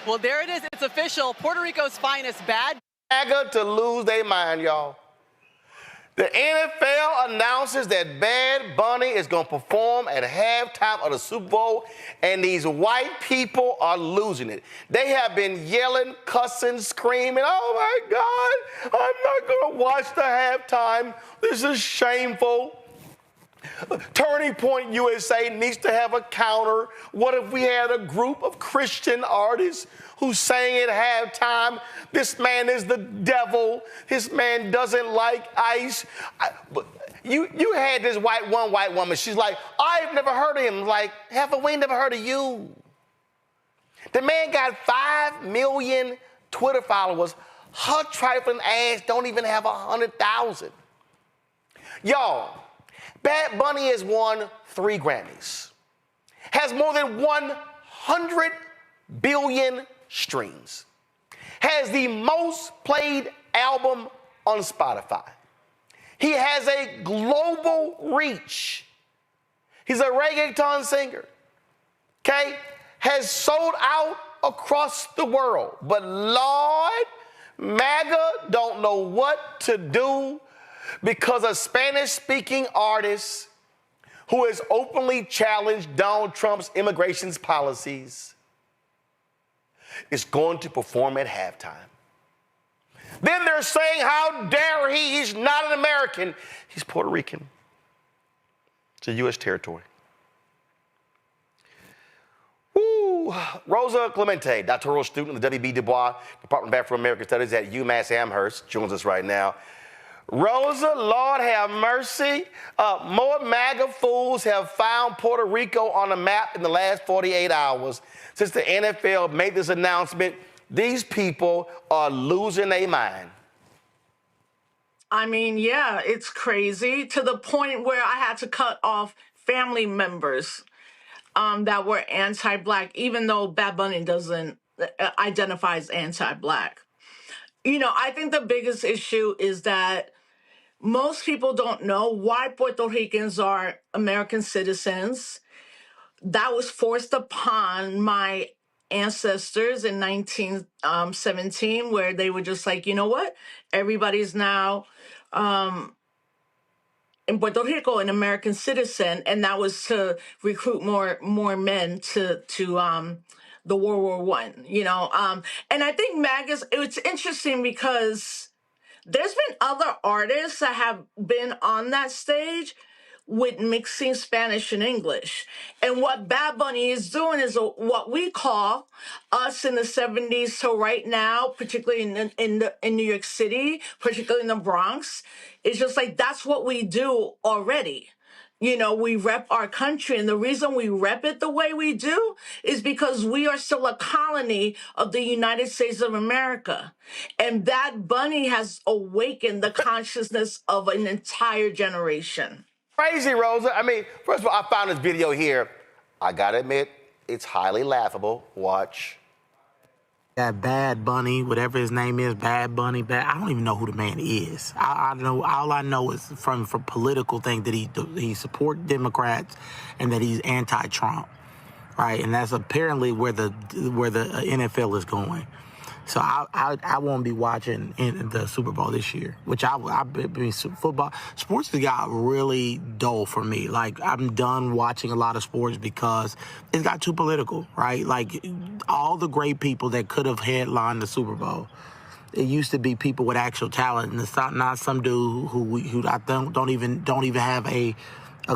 Well, there it is. It's official. Puerto Rico's finest bad MAGA to lose their mind, y'all. The NFL announces that Bad Bunny is going to perform at halftime of the Super Bowl, and these white people are losing it. They have been yelling, cussing, screaming, oh my God, I'm not going to watch the halftime. This is shameful. Turning Point USA needs to have a counter. What if we had a group of Christian artists who sang at halftime, this man is the devil, this man doesn't like ice? You had this one white woman, she's like, I've never heard of him. Like, we never heard of you. The man got 5 million Twitter followers. Her trifling ass don't even have 100,000. Y'all, Bad Bunny has won 3 Grammys, has more than 100 billion streams, has the most played album on Spotify. He has a global reach. He's a reggaeton singer, okay? Has sold out across the world. But Lord, MAGA don't know what to do because a Spanish-speaking artist who has openly challenged Donald Trump's immigration policies is going to perform at halftime. Then they're saying, how dare he? He's not an American. He's Puerto Rican. It's a U.S. territory. Ooh. Rosa Clemente, doctoral student in the W.B. Du Bois Department of Afro-American Studies at UMass Amherst, joins us right now. Rosa, Lord have mercy. More MAGA fools have found Puerto Rico on the map in the last 48 hours. Since the NFL made this announcement, these people are losing their mind. I mean, yeah, it's crazy to the point where I had to cut off family members that were anti-Black, even though Bad Bunny doesn't identify as anti-Black. You know, I think the biggest issue is that most people don't know why Puerto Ricans are American citizens. That was forced upon my ancestors in 1917, where they were just like, you know what? Everybody's now in Puerto Rico an American citizen, and that was to recruit more men to the World War I. You know, and I think MAGA's. It's interesting because there's been other artists that have been on that stage with mixing Spanish and English. And what Bad Bunny is doing is what we call us in the 70s to right now, particularly in New York City, particularly in the Bronx, it's just like that's what we do already. You know, we rep our country, and the reason we rep it the way we do is because we are still a colony of the United States of America. And Bad Bunny has awakened the consciousness of an entire generation. Crazy, Rosa. I mean, first of all, I found this video here. I gotta admit, it's highly laughable. Watch. That Bad Bunny, whatever his name is, Bad Bunny, I don't even know who the man is. I know, all I know is from political thing that he supports Democrats and that he's anti-Trump, right? And that's apparently where the NFL is going. So I won't be watching in the Super Bowl this year, which I mean, football, sports has got really dull for me. Like, I'm done watching a lot of sports because it's got too political, right? Like, all the great people that could have headlined the Super Bowl, it used to be people with actual talent, and it's not some dude who I don't even have a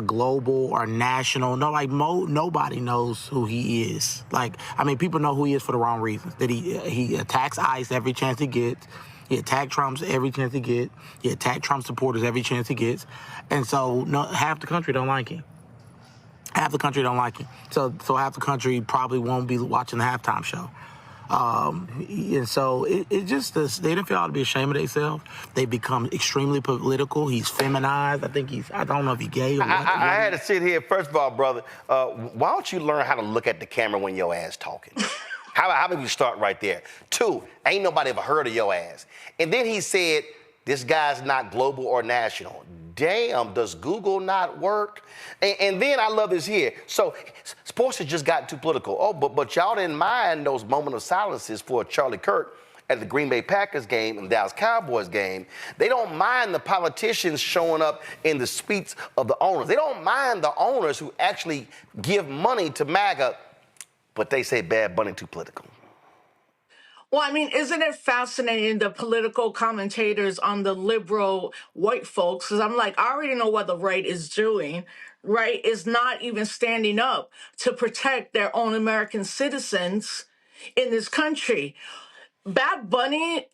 global or national. No, like nobody knows who he is. Like, I mean, people know who he is for the wrong reasons. That he attacks ICE every chance he gets. He attacks Trump every chance he gets. He attacks Trump supporters every chance he gets. And so half the country don't like him. Half the country don't like him. So half the country probably won't be watching the halftime show. And so it just, the NFL ought to be ashamed of themselves. They become extremely political. He's feminized. I don't know if he's gay or what. I had to sit here. First of all, brother, why don't you learn how to look at the camera when your ass talking? How about we start right there? 2, ain't nobody ever heard of your ass. And then he said, this guy's not global or national. damn, does Google not work? And then I love this here. So sports has just gotten too political. Oh, but y'all didn't mind those moment of silences for Charlie Kirk at the Green Bay Packers game and Dallas Cowboys game. They don't mind the politicians showing up in the suites of the owners. They don't mind the owners who actually give money to MAGA, but they say Bad Bunny too political. Well, I mean, isn't it fascinating, the political commentators on the liberal white folks? Because I'm like, I already know what the right is doing. Right is not even standing up to protect their own American citizens in this country. Bad Bunny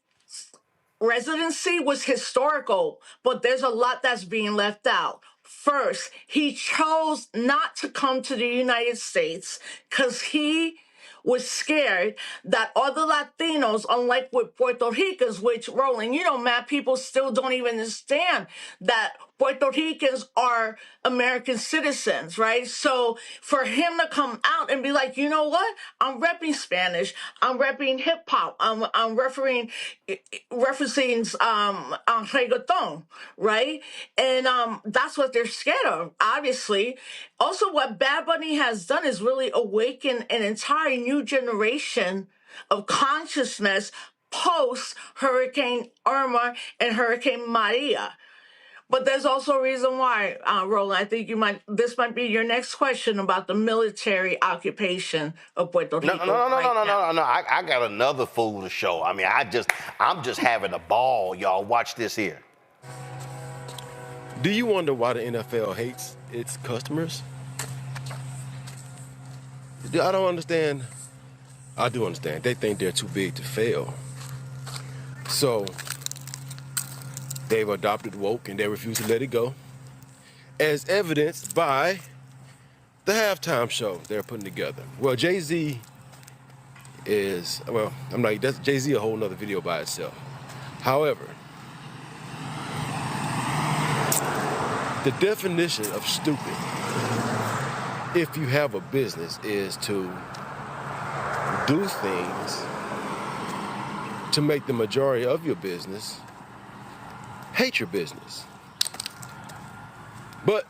residency was historical, but there's a lot that's being left out. First, he chose not to come to the United States because he was scared that other Latinos, unlike with Puerto Ricans, which, Roland, you know, mad people still don't even understand that Puerto Ricans are American citizens, right? So for him to come out and be like, you know what? I'm repping Spanish. I'm repping hip hop. I'm referencing reggaeton, right? And that's what they're scared of, obviously. Also, what Bad Bunny has done is really awaken an entire new generation of consciousness post Hurricane Irma and Hurricane Maria. But there's also a reason why, Roland. I think this might be your next question about the military occupation of Puerto Rico. No. I got another fool to show. I mean, I'm just having a ball, y'all. Watch this here. Do you wonder why the NFL hates its customers? I don't understand. I do understand. They think they're too big to fail. So they've adopted woke and they refuse to let it go, as evidenced by the halftime show they're putting together. Well, Jay-Z is, that's Jay-Z a whole nother video by itself. However, the definition of stupid, if you have a business, is to do things to make the majority of your business hate your business. But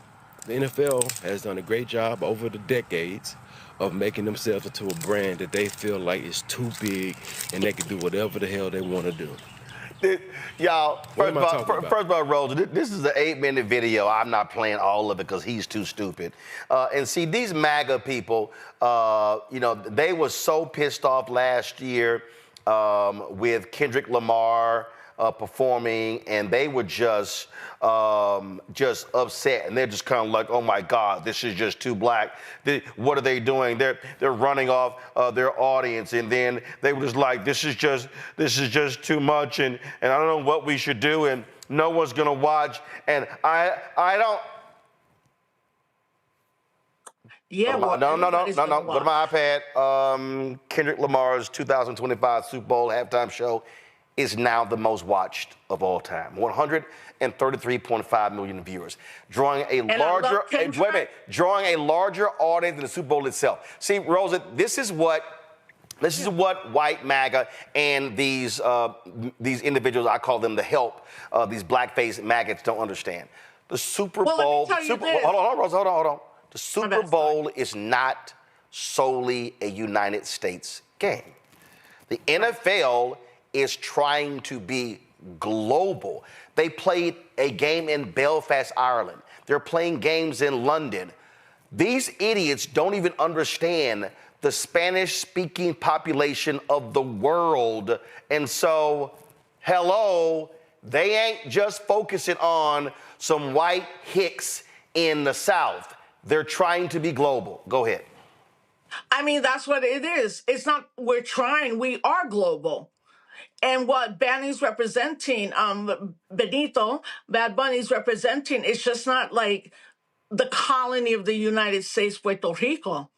the NFL has done a great job over the decades of making themselves into a brand that they feel like is too big and they can do whatever the hell they want to do. Y'all, first of all, Rosa, this is an 8-minute video. I'm not playing all of it because he's too stupid. And see, these MAGA people, they were so pissed off last year with Kendrick Lamar performing, and they were just upset, and they're just kind of like, oh my God, this is just too black. What are they doing? They're running off their audience, and then they were just like, this is just too much, and I don't know what we should do, and no one's gonna watch, and I don't. Yeah, no. Go to my iPad. Kendrick Lamar's 2025 Super Bowl halftime show is now the most watched of all time. 133.5 million viewers, drawing a larger audience than the Super Bowl itself. See, Rosa, this is what white MAGA and these individuals, I call them the help, these blackface MAGAs don't understand. The Super Bowl. Hold on, Rosa, hold on. The Super Bowl is not solely a United States game. The NFL is trying to be global. They played a game in Belfast, Ireland. They're playing games in London. These idiots don't even understand the Spanish-speaking population of the world. And so, hello, they ain't just focusing on some white hicks in the South. They're trying to be global. Go ahead. I mean, that's what it is. It's not we're trying, we are global. And what Bunny's representing, Bad Bunny's representing, it's just not like the colony of the United States, Puerto Rico.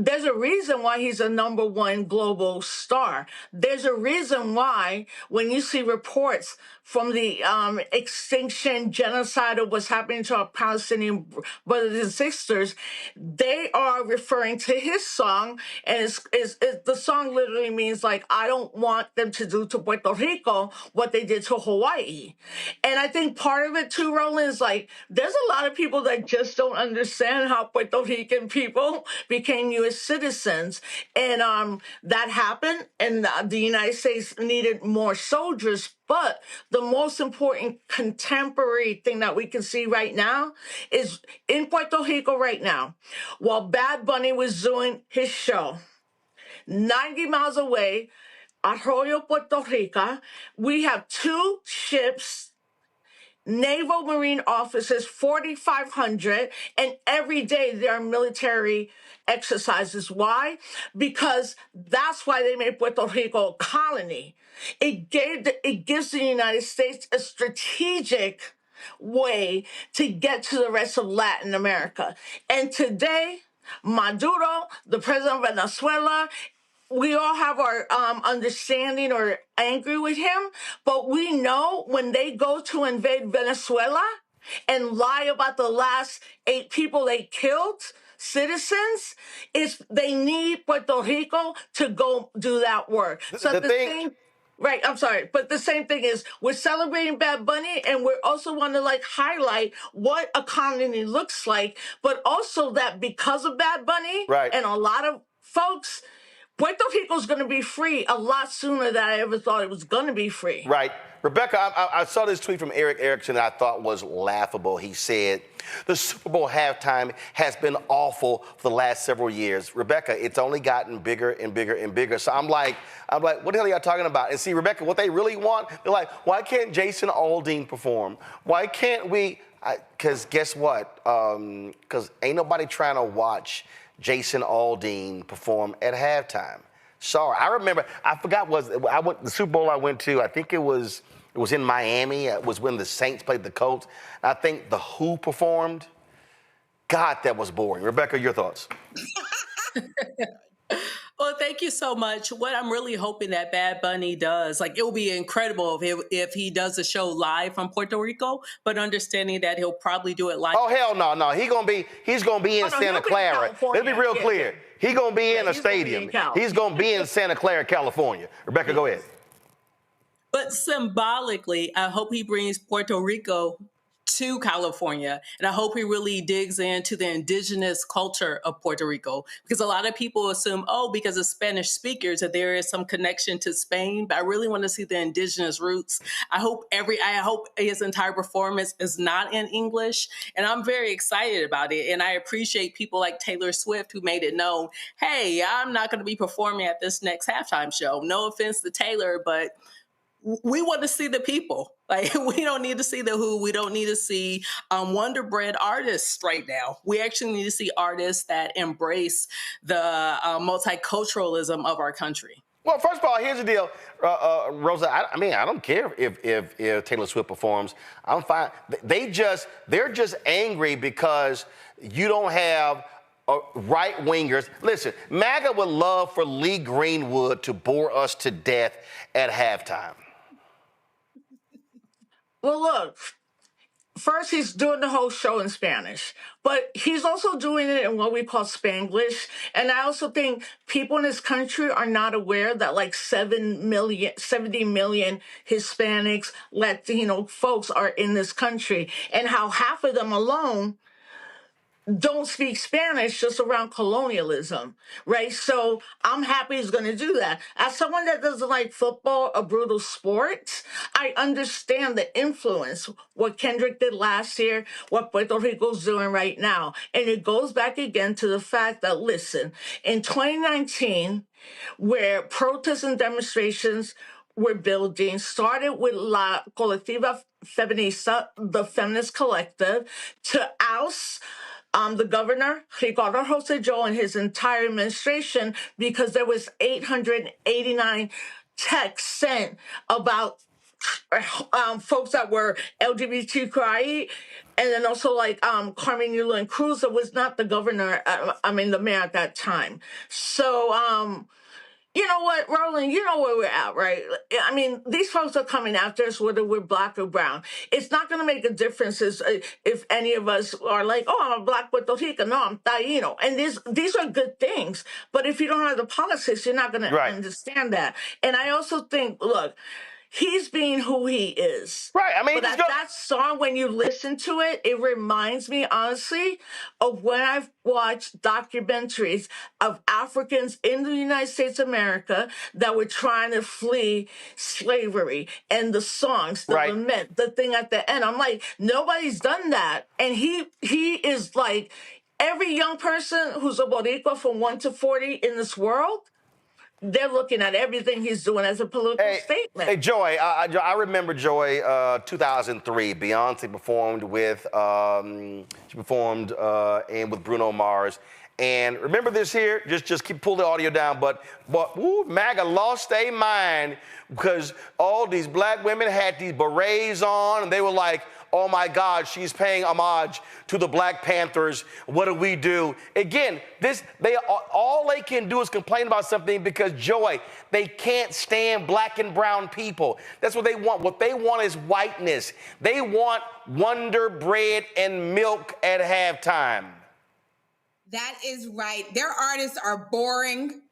there's a reason why he's a #1 global star. There's a reason why when you see reports from the extinction, genocide of what's happening to our Palestinian brothers and sisters, they are referring to his song, and the song literally means like, I don't want them to do to Puerto Rico what they did to Hawaii. And I think part of it too, Roland, is like, there's a lot of people that just don't understand how Puerto Rican people became U.S. citizens. And that happened, and the United States needed more soldiers. But the most important contemporary thing that we can see right now is in Puerto Rico right now, while Bad Bunny was doing his show, 90 miles away, Arroyo, Puerto Rico, we have 2 ships, naval marine officers, 4,500, and every day there are military exercises. Why? Because that's why they made Puerto Rico a colony. It gives the United States a strategic way to get to the rest of Latin America. And today, Maduro, the president of Venezuela, we all have our understanding or angry with him, but we know when they go to invade Venezuela and lie about the last 8 people they killed, citizens, is they need Puerto Rico to go do that work. So The thing, right, I'm sorry, but the same thing is we're celebrating Bad Bunny, and we also want to like highlight what a colony looks like, but also that because of Bad Bunny right. and a lot of folks, Puerto Rico's going to be free a lot sooner than I ever thought it was going to be free. Right. Rebecca, I saw this tweet from Eric Erickson that I thought was laughable. He said, the Super Bowl halftime has been awful for the last several years. Rebecca, it's only gotten bigger and bigger and bigger. So I'm like, what the hell are y'all talking about? And see, Rebecca, what they really want, they're like, why can't Jason Aldean perform? Why can't we? Because guess what? Because ain't nobody trying to watch Jason Aldean perform at halftime. Sorry, I remember. I forgot the Super Bowl I went to. I think it was in Miami. It was when the Saints played the Colts. I think the Who performed. God, that was boring. Rebecca, your thoughts? Well, thank you so much. What I'm really hoping that Bad Bunny does, like, it will be incredible if he does a show live from Puerto Rico, but understanding that he'll probably do it live. Oh, hell no. He's gonna be in Santa Clara. Let's be real clear. He's gonna be in a stadium. He's gonna be in Santa Clara, California. Rebecca, go ahead. But symbolically, I hope he brings Puerto Rico to California. And I hope he really digs into the indigenous culture of Puerto Rico, because a lot of people assume, because of Spanish speakers, that there is some connection to Spain. But I really want to see the indigenous roots. I hope his entire performance is not in English. And I'm very excited about it. And I appreciate people like Taylor Swift who made it known, hey, I'm not going to be performing at this next halftime show. No offense to Taylor, but we want to see the people. Like, we don't need to see the Who. We don't need to see Wonder Bread artists right now. We actually need to see artists that embrace the multiculturalism of our country. Well, first of all, here's the deal, Rosa. I mean, I don't care if Taylor Swift performs. I'm fine. They're just angry because you don't have right-wingers. Listen, MAGA would love for Lee Greenwood to bore us to death at halftime. Well, look, first he's doing the whole show in Spanish, but he's also doing it in what we call Spanglish. And I also think people in this country are not aware that like 70 million Hispanics, Latino folks are in this country, and how half of them alone don't speak Spanish just around colonialism, right? So I'm happy he's going to do that. As someone that doesn't like football, a brutal sport, I understand the influence, what Kendrick did last year, what Puerto Rico's doing right now. And it goes back again to the fact that, listen, in 2019, where protests and demonstrations were building, started with La Colectiva Feminista, the feminist collective, to oust the governor, Ricardo Rosselló, and his entire administration, because there was 889 texts sent about folks that were LGBTQI, and then also like Carmen Yulín Cruz, that was not the governor, the mayor at that time. So you know what, Roland, you know where we're at, right? I mean, these folks are coming after us whether we're black or brown. It's not going to make a difference if any of us are like, oh, I'm a black Puerto Rican. No, I'm Taino. And these are good things. But if you don't have the politics, you're not going to understand that. And I also think, look, he's being who he is. Right. I mean, but that song, when you listen to it, it reminds me, honestly, of when I've watched documentaries of Africans in the United States of America that were trying to flee slavery, and the songs, the lament, the thing at the end. I'm like, nobody's done that. And he is like, every young person who's a Boricua from 1 to 40 in this world, they're looking at everything he's doing as a political statement. Hey, Joy, I remember, Joy, 2003, Beyonce performed with, and with Bruno Mars. And remember this here, just pull the audio down, but MAGA lost their mind because all these black women had these berets on, and they were like, oh my God, she's paying homage to the Black Panthers. What do we do? Again, all they can do is complain about something because, Joy, they can't stand black and brown people. That's what they want. What they want is whiteness. They want Wonder Bread and milk at halftime. That is right. Their artists are boring.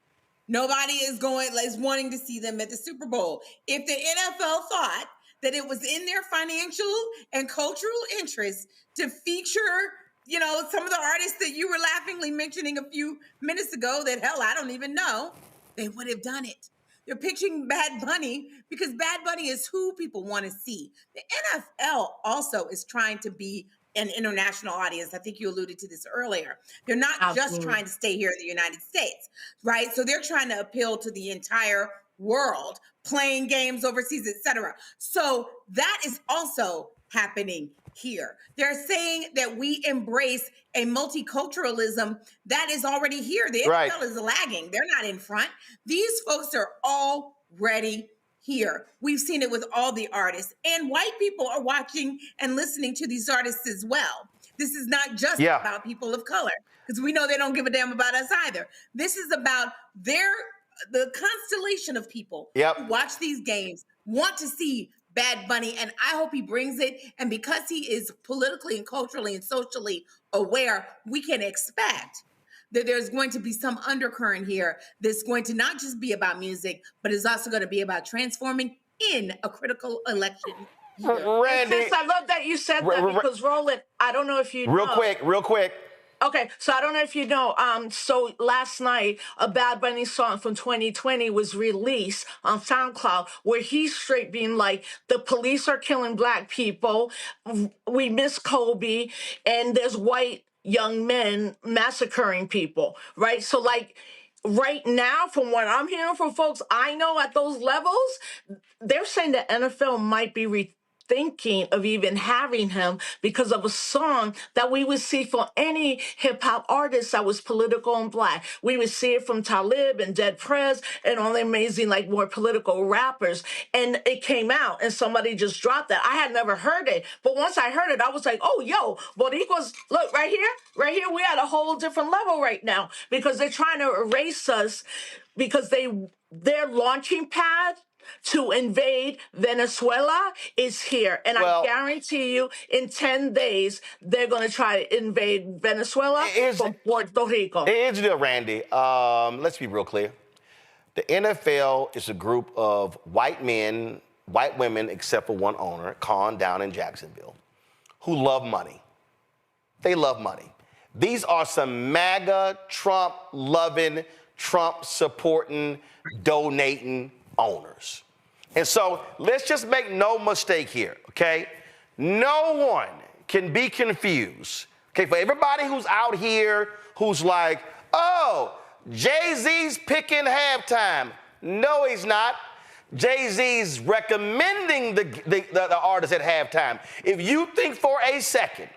Nobody is wanting to see them at the Super Bowl. If the NFL thought that it was in their financial and cultural interests to feature, some of the artists that you were laughingly mentioning a few minutes ago that, hell, I don't even know, they would have done it. They're pitching Bad Bunny because Bad Bunny is who people want to see. The NFL also is trying to be an international audience. I think you alluded to this earlier. They're not just trying to stay here in the United States, right? So they're trying to appeal to the entire world, playing games overseas, etc. So that is also happening here. They're saying that we embrace a multiculturalism that is already here. The NFL is lagging. They're not in front. These folks are already here. We've seen it with all the artists, and white people are watching and listening to these artists as well. This is not just about people of color, because we know they don't give a damn about us either. This is about the constellation of people who watch these games, want to see Bad Bunny, and I hope he brings it. And because he is politically and culturally and socially aware, we can expect that there's going to be some undercurrent here that's going to not just be about music, but is also going to be about transforming in a critical election year. Randy, I love that you said that because, Roland, I don't know if you know. Real quick. Okay, so I don't know if you know, so last night, a Bad Bunny song from 2020 was released on SoundCloud where he's straight being like, the police are killing black people, we miss Kobe, and there's white young men massacring people, right? So like, right now, from what I'm hearing from folks I know at those levels, they're saying the NFL might be thinking of even having him because of a song that we would see from any hip-hop artist that was political and black. We would see it from Talib and Dead Prez and all the amazing, like, more political rappers. And it came out and somebody just dropped that. I had never heard it. But once I heard it, I was like, oh, yo, Boricuas, look, right here, we're at a whole different level right now because they're trying to erase us because their launching pad to invade Venezuela is here. And I guarantee you, in 10 days, they're going to try to invade Venezuela from Puerto Rico. Here's the deal, Randy. Let's be real clear. The NFL is a group of white men, white women, except for one owner, Khan, down in Jacksonville, who love money. They love money. These are some MAGA, Trump-loving, Trump-supporting, donating owners. And so let's just make no mistake here, okay? No one can be confused, okay? For everybody who's out here who's like, oh, Jay-Z's picking halftime. No, he's not. Jay-Z's recommending the artist at halftime. If you think for a second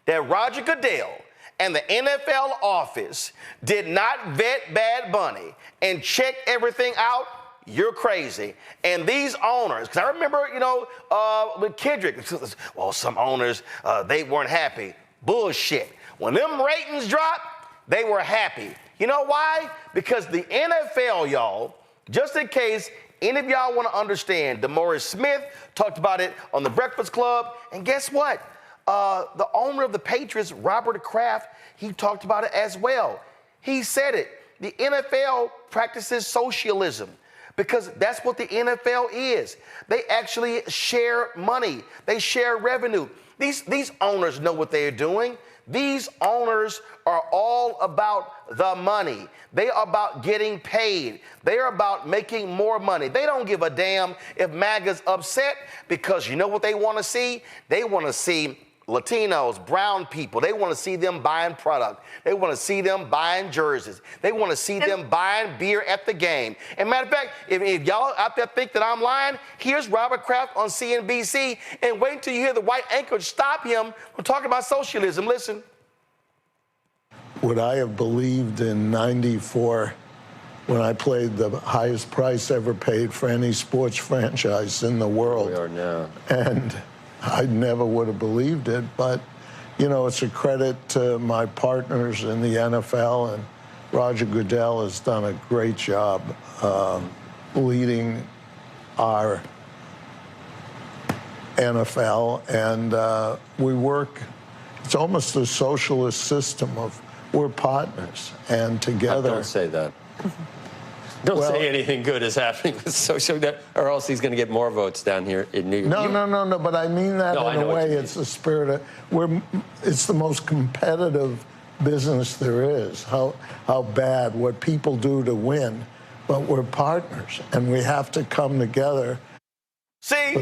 that Roger Goodell and the NFL office did not vet Bad Bunny and check everything out, you're crazy. And these owners, because I remember, with Kendrick, well, some owners, they weren't happy. Bullshit. When them ratings dropped, they were happy. You know why? Because the NFL, y'all, just in case any of y'all want to understand, DeMaurice Smith talked about it on The Breakfast Club. And guess what? The owner of the Patriots, Robert Kraft, he talked about it as well. He said it. The NFL practices socialism because that's what the NFL is. They actually share money. They share revenue. These owners know what they're doing. These owners are all about the money. They are about getting paid. They are about making more money. They don't give a damn if MAGA's upset because you know what they want to see? They want to see Latinos, brown people. They want to see them buying product. They want to see them buying jerseys. They want to see them buying beer at the game. And matter of fact, if y'all out there think that I'm lying, here's Robert Kraft on CNBC, and wait until you hear the white anchor stop him from talking about socialism. Listen. Would I have believed in '94 when I played the highest price ever paid for any sports franchise in the world? We are now. And I never would have believed it, but, it's a credit to my partners in the NFL, and Roger Goodell has done a great job leading our NFL, and we work, it's almost a socialist system of we're partners, and together... Don't say that. Don't say anything good is happening with social, or else he's going to get more votes down here in New York. No, but I mean that in a way. It's the spirit of, it's the most competitive business there is, how bad, what people do to win, but we're partners, and we have to come together. See,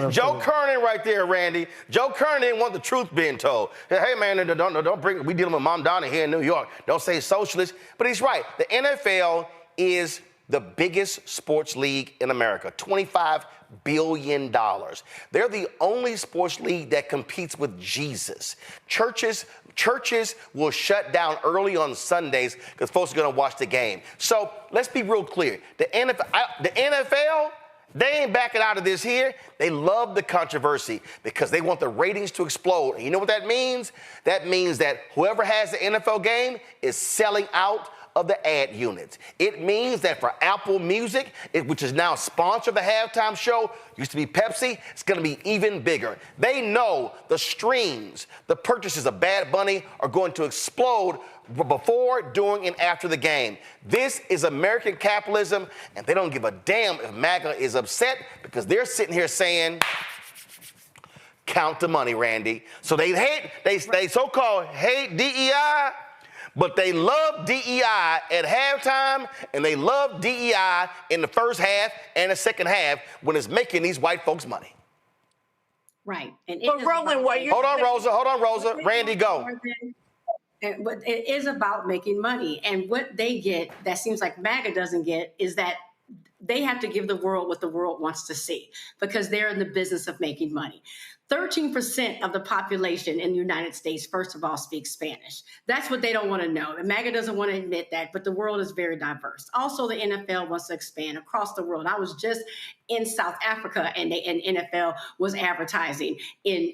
Joe Kernan right there, Randy. Joe Kernan didn't want the truth being told. Hey, man, don't bring, we dealing with Mom Donna here in New York. Don't say socialist. But he's right. The NFL is the biggest sports league in America, $25 billion. They're the only sports league that competes with Jesus. Churches will shut down early on Sundays because folks are going to watch the game. So let's be real clear. The NFL, they ain't backing out of this here. They love the controversy because they want the ratings to explode. And you know what that means? That means that whoever has the NFL game is selling out of the ad units. It means that for Apple Music, which is now sponsor of the halftime show, used to be Pepsi, it's going to be even bigger. They know the streams, the purchases of Bad Bunny are going to explode before, during, and after the game. This is American capitalism, and they don't give a damn if MAGA is upset because they're sitting here saying, count the money, Randy. So they so-called hate DEI, but they love DEI at halftime, and they love DEI in the first half and the second half when it's making these white folks money. Right. And but Roland, what you... Hold on, Rosa. Randy, go. But it is about making money. And what they get that seems like MAGA doesn't get is that they have to give the world what the world wants to see because they're in the business of making money. 13% of the population in the United States, first of all, speaks Spanish. That's what they don't want to know. And MAGA doesn't want to admit that, but the world is very diverse. Also, the NFL wants to expand across the world. I was just in South Africa, and NFL was advertising in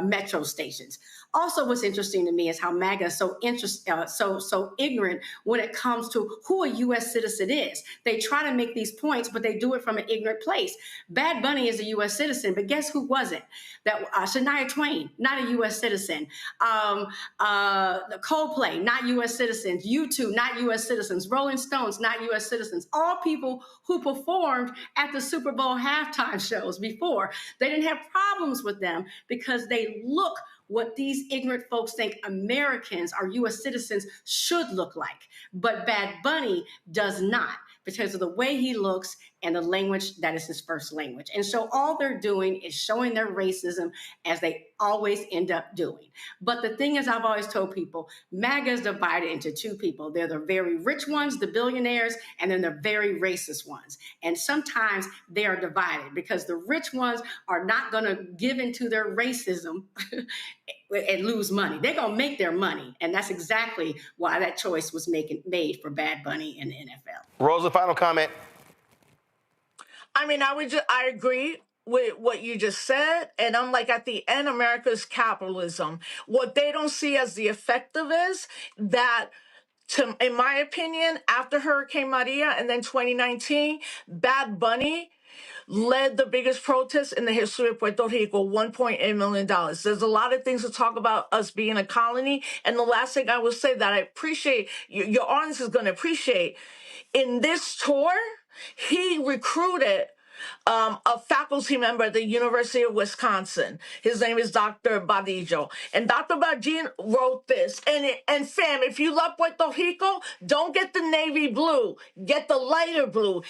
metro stations. Also, what's interesting to me is how MAGA is so ignorant when it comes to who a U.S. citizen is. They try to make these points, but they do it from an ignorant place. Bad Bunny is a U.S. citizen, but guess who wasn't? That Shania Twain, not a U.S. citizen. The Coldplay, not U.S. citizens. U2, not U.S. citizens. Rolling Stones, not U.S. citizens. All people who performed at the Super Bowl halftime shows before. They didn't have problems with them because they look what these ignorant folks think Americans or U.S. citizens should look like. But Bad Bunny does not because of the way he looks and the language that is his first language. And so all they're doing is showing their racism as they always end up doing. But the thing is, I've always told people, MAGA is divided into two people. They're the very rich ones, the billionaires, and then the very racist ones. And sometimes they are divided because the rich ones are not going to give into their racism and lose money. They're going to make their money. And that's exactly why that choice was made for Bad Bunny and the NFL. Rosa, final comment. I mean, I agree with what you just said. And I'm like, at the end, America's capitalism. What they don't see as the effective is that, in my opinion, after Hurricane Maria and then 2019, Bad Bunny led the biggest protest in the history of Puerto Rico, $1.8 million. There's a lot of things to talk about us being a colony. And the last thing I will say that I appreciate, your audience is going to appreciate, in this tour, he recruited a faculty member at the University of Wisconsin. His name is Dr. Badillo. And Dr. Badillo wrote this. And fam, if you love Puerto Rico, don't get the navy blue. Get the lighter blue.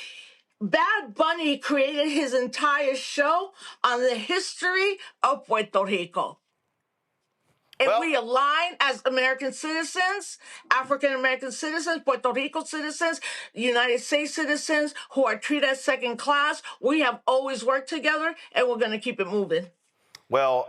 Bad Bunny created his entire show on the history of Puerto Rico. If we align as American citizens, African-American citizens, Puerto Rico citizens, United States citizens who are treated as second class, we have always worked together and we're going to keep it moving. Well,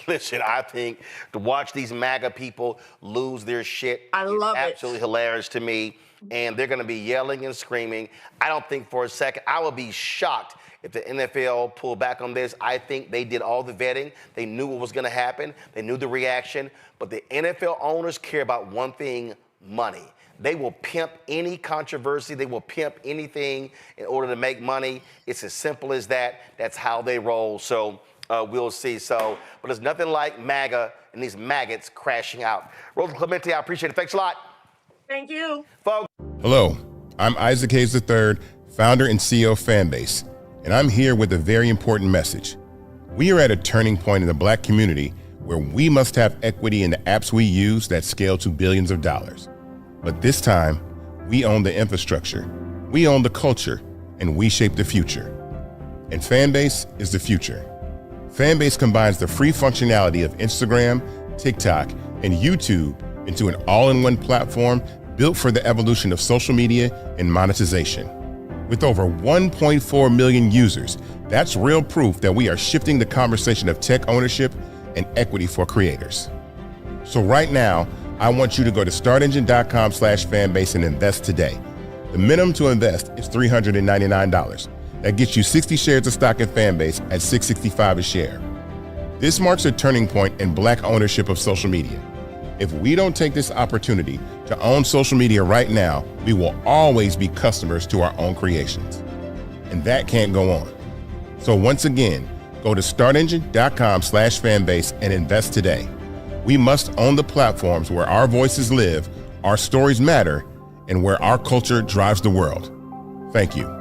listen, I think to watch these MAGA people lose their shit is absolutely hilarious to me. And they're going to be yelling and screaming. I don't think for a second, I would be shocked if the NFL pulled back on this. I think they did all the vetting. They knew what was going to happen. They knew the reaction. But the NFL owners care about one thing: money. They will pimp any controversy. They will pimp anything in order to make money. It's as simple as that. That's how they roll. So we'll see. But there's nothing like MAGA and these maggots crashing out. Rosa, Clemente, I appreciate it. Thanks a lot. Thank you. Folks. Hello, I'm Isaac Hayes III, founder and CEO of Fanbase, and I'm here with a very important message. We are at a turning point in the Black community where we must have equity in the apps we use that scale to billions of dollars. But this time, we own the infrastructure, we own the culture, and we shape the future. And Fanbase is the future. Fanbase combines the free functionality of Instagram, TikTok, and YouTube into an all-in-one platform built for the evolution of social media and monetization. With over 1.4 million users, that's real proof that we are shifting the conversation of tech ownership and equity for creators. So right now, I want you to go to startengine.com/fanbase and invest today. The minimum to invest is $399. That gets you 60 shares of stock in Fanbase at $665 a share. This marks a turning point in Black ownership of social media. If we don't take this opportunity to own social media right now, we will always be customers to our own creations. And that can't go on. So once again, go to startengine.com/fanbase and invest today. We must own the platforms where our voices live, our stories matter, and where our culture drives the world. Thank you.